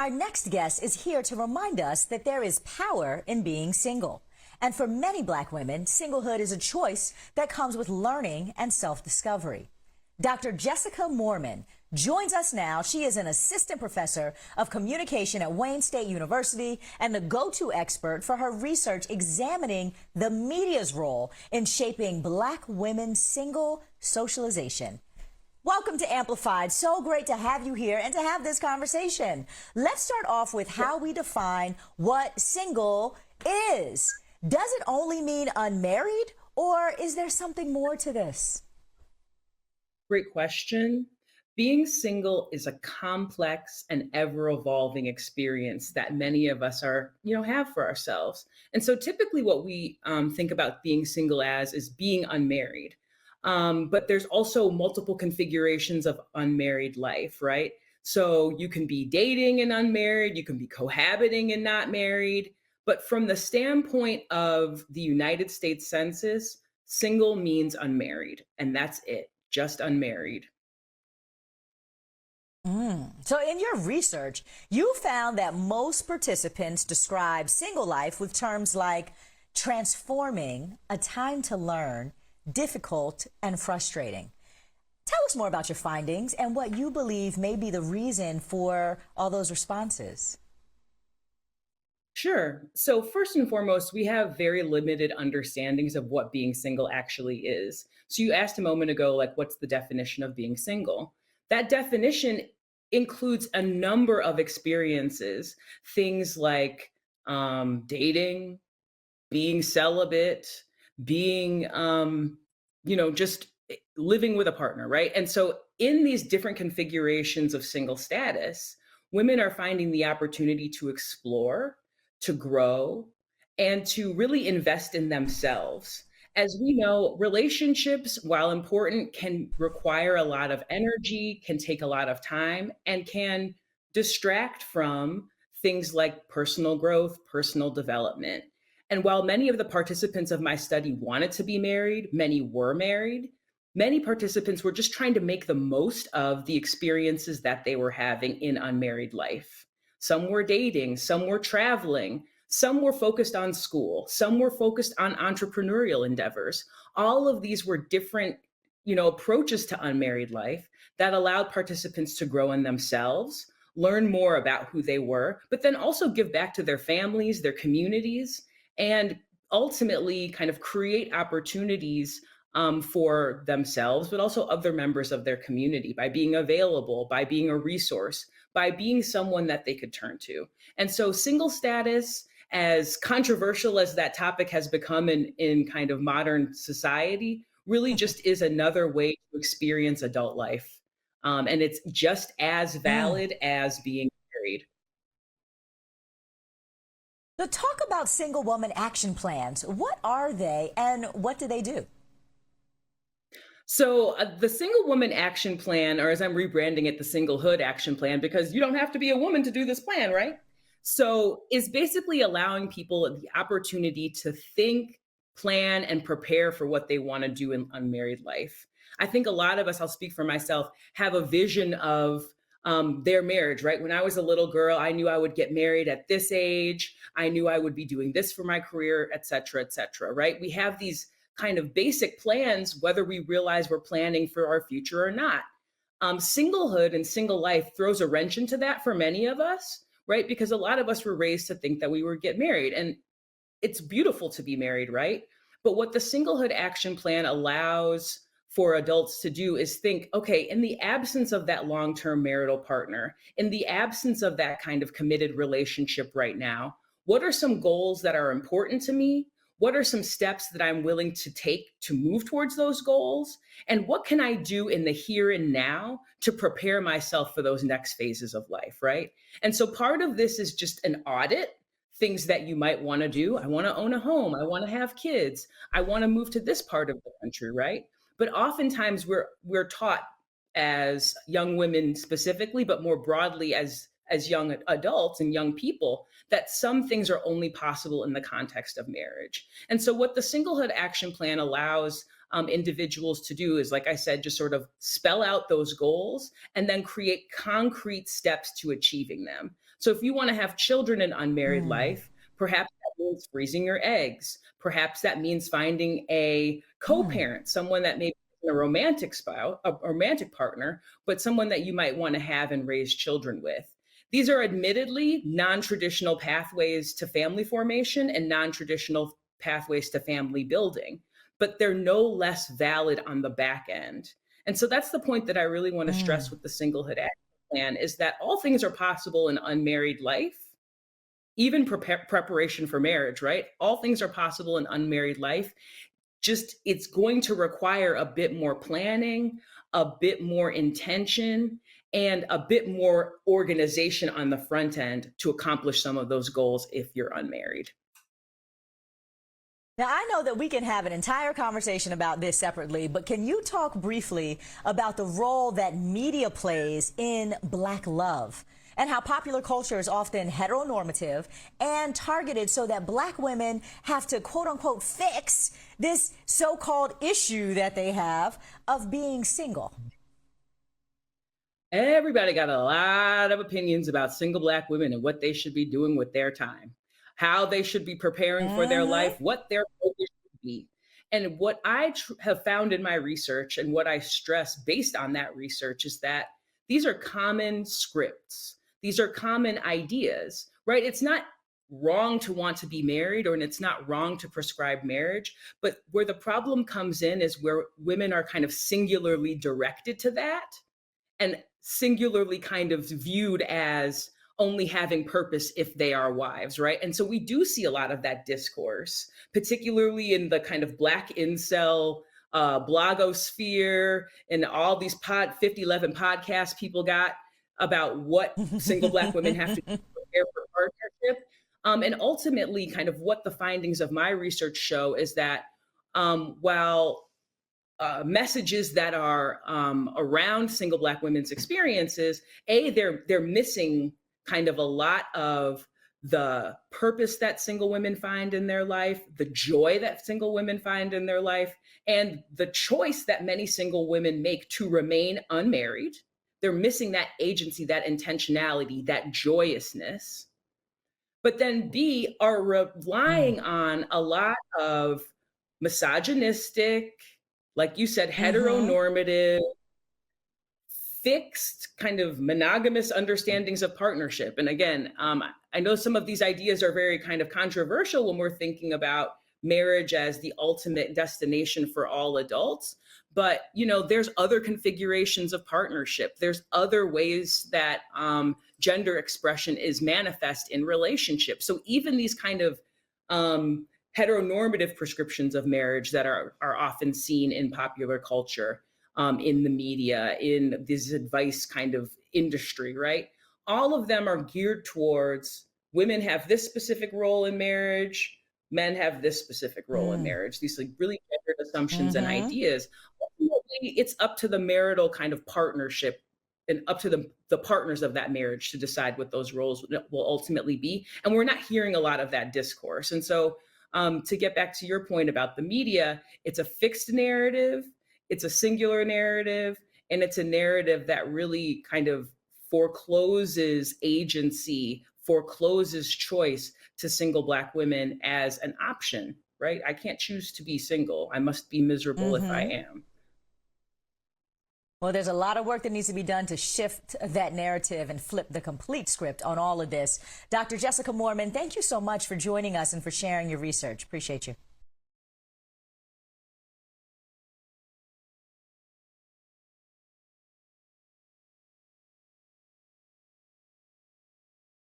Our next guest is here to remind us that there is power in being single. And for many Black women, singlehood is a choice that comes with learning and self-discovery. Dr. Jessica Moorman joins us now. She is an assistant professor of communication at Wayne State University and the go-to expert for her research examining the media's role in shaping Black women's single socialization. Welcome to Amplified. So great to have you here and to have this conversation. Let's start off with how we define what single is. Does it only mean unmarried, or is there something more to this? Great question. Being single is a complex and ever-evolving experience that many of us have for ourselves. And so typically what we think about being single as is being unmarried. But there's also multiple configurations of unmarried life, right? So you can be dating and unmarried, you can be cohabiting and not married. But from the standpoint of the United States Census, single means unmarried, and that's it, just unmarried. So in your research, you found that most participants describe single life with terms like transforming, a time to learn, difficult, and frustrating. Tell us more about your findings and what you believe may be the reason for all those responses. Sure. So first and foremost, we have very limited understandings of what being single actually is. So you asked a moment ago, like, what's the definition of being single? That definition includes a number of experiences, things like dating, being celibate, being, just living with a partner, right? And so in these different configurations of single status, women are finding the opportunity to explore, to grow, and to really invest in themselves. As we know, relationships, while important, can require a lot of energy, can take a lot of time, and can distract from things like personal growth, personal development. And while many of the participants of my study wanted to be married, many were married, many participants were just trying to make the most of the experiences that they were having in unmarried life. Some were dating, some were traveling, some were focused on school, some were focused on entrepreneurial endeavors. All of these were different, approaches to unmarried life that allowed participants to grow in themselves, learn more about who they were, but then also give back to their families, their communities, and ultimately kind of create opportunities for themselves, but also other members of their community by being available, by being a resource, by being someone that they could turn to. And so single status, as controversial as that topic has become in kind of modern society, really just is another way to experience adult life. And it's just as Mm. valid as being married. So talk about single woman action plans. What are they and what do they do? So the Single Woman Action Plan, or as I'm rebranding it, the Singlehood Action Plan, because you don't have to be a woman to do this plan, right? So is basically allowing people the opportunity to think, plan, and prepare for what they want to do in unmarried life. I think a lot of us, I'll speak for myself, have a vision of their marriage, right? When I was a little girl, I knew I would get married at this age. I knew I would be doing this for my career, et cetera, right? We have these kind of basic plans, whether we realize we're planning for our future or not. Singlehood and single life throws a wrench into that for many of us, right? Because a lot of us were raised to think that we would get married, and it's beautiful to be married, right? But what the Singlehood Action Plan allows for adults to do is think, okay, in the absence of that long-term marital partner, in the absence of that kind of committed relationship right now, what are some goals that are important to me? What are some steps that I'm willing to take to move towards those goals? And what can I do in the here and now to prepare myself for those next phases of life, right? And so part of this is just an audit, things that you might want to do. I want to own a home. I want to have kids. I want to move to this part of the country, right? But oftentimes we're taught as young women specifically, but more broadly as young adults and young people, that some things are only possible in the context of marriage. And so what the Singlehood Action Plan allows individuals to do is, like I said, just sort of spell out those goals and then create concrete steps to achieving them. So if you want to have children in unmarried life, perhaps that means freezing your eggs. Perhaps that means finding a Mm. co-parent, someone that may be a romantic spouse, a romantic partner, but someone that you might want to have and raise children with. These are admittedly non-traditional pathways to family formation and non-traditional pathways to family building, but they're no less valid on the back end. And so that's the point that I really want to stress Mm. with the Singlehood Action Plan is that all things are possible in unmarried life, even preparation for marriage, right? All things are possible in unmarried life. Just it's going to require a bit more planning, a bit more intention, and a bit more organization on the front end to accomplish some of those goals if you're unmarried. Now, I know that we can have an entire conversation about this separately, but can you talk briefly about the role that media plays in Black love and how popular culture is often heteronormative and targeted so that Black women have to, quote unquote, fix this so-called issue that they have of being single? Everybody got a lot of opinions about single Black women and what they should be doing with their time, how they should be preparing for their Mm-hmm. life, what their focus should be. And what I have found in my research and what I stress based on that research is that these are common scripts, these are common ideas, right? It's not wrong to want to be married or and it's not wrong to prescribe marriage, but where the problem comes in is where women are kind of singularly directed to that and singularly kind of viewed as only having purpose if they are wives, right? And so we do see a lot of that discourse, particularly in the kind of Black incel blogosphere and all these 5011 podcasts people got about what single Black women have to do to prepare for partnership. And ultimately, kind of what the findings of my research show is that while messages that are around single Black women's experiences, they're missing kind of a lot of the purpose that single women find in their life, the joy that single women find in their life, and the choice that many single women make to remain unmarried. They're missing that agency, that intentionality, that joyousness. But then B are Mm. relying on a lot of misogynistic, like you said, Mm-hmm. heteronormative, fixed kind of monogamous understandings of partnership. And again, I know some of these ideas are very kind of controversial when we're thinking about marriage as the ultimate destination for all adults. But there's other configurations of partnership. There's other ways that gender expression is manifest in relationships. So even these kind of heteronormative prescriptions of marriage that are often seen in popular culture, in the media, in this advice kind of industry, right? All of them are geared towards women have this specific role in marriage, men have this specific role in Mm. marriage, these like really gendered assumptions and Mm-hmm. ideas. Ultimately, it's up to the marital kind of partnership and up to the partners of that marriage to decide what those roles will ultimately be. And we're not hearing a lot of that discourse. And so, to get back to your point about the media, it's a fixed narrative, it's a singular narrative, and it's a narrative that really kind of forecloses agency, forecloses choice to single Black women as an option, right? I can't choose to be single. I must be miserable if I Mm-hmm. am. Well, there's a lot of work that needs to be done to shift that narrative and flip the complete script on all of this. Dr. Jessica Moorman, thank you so much for joining us and for sharing your research. Appreciate you.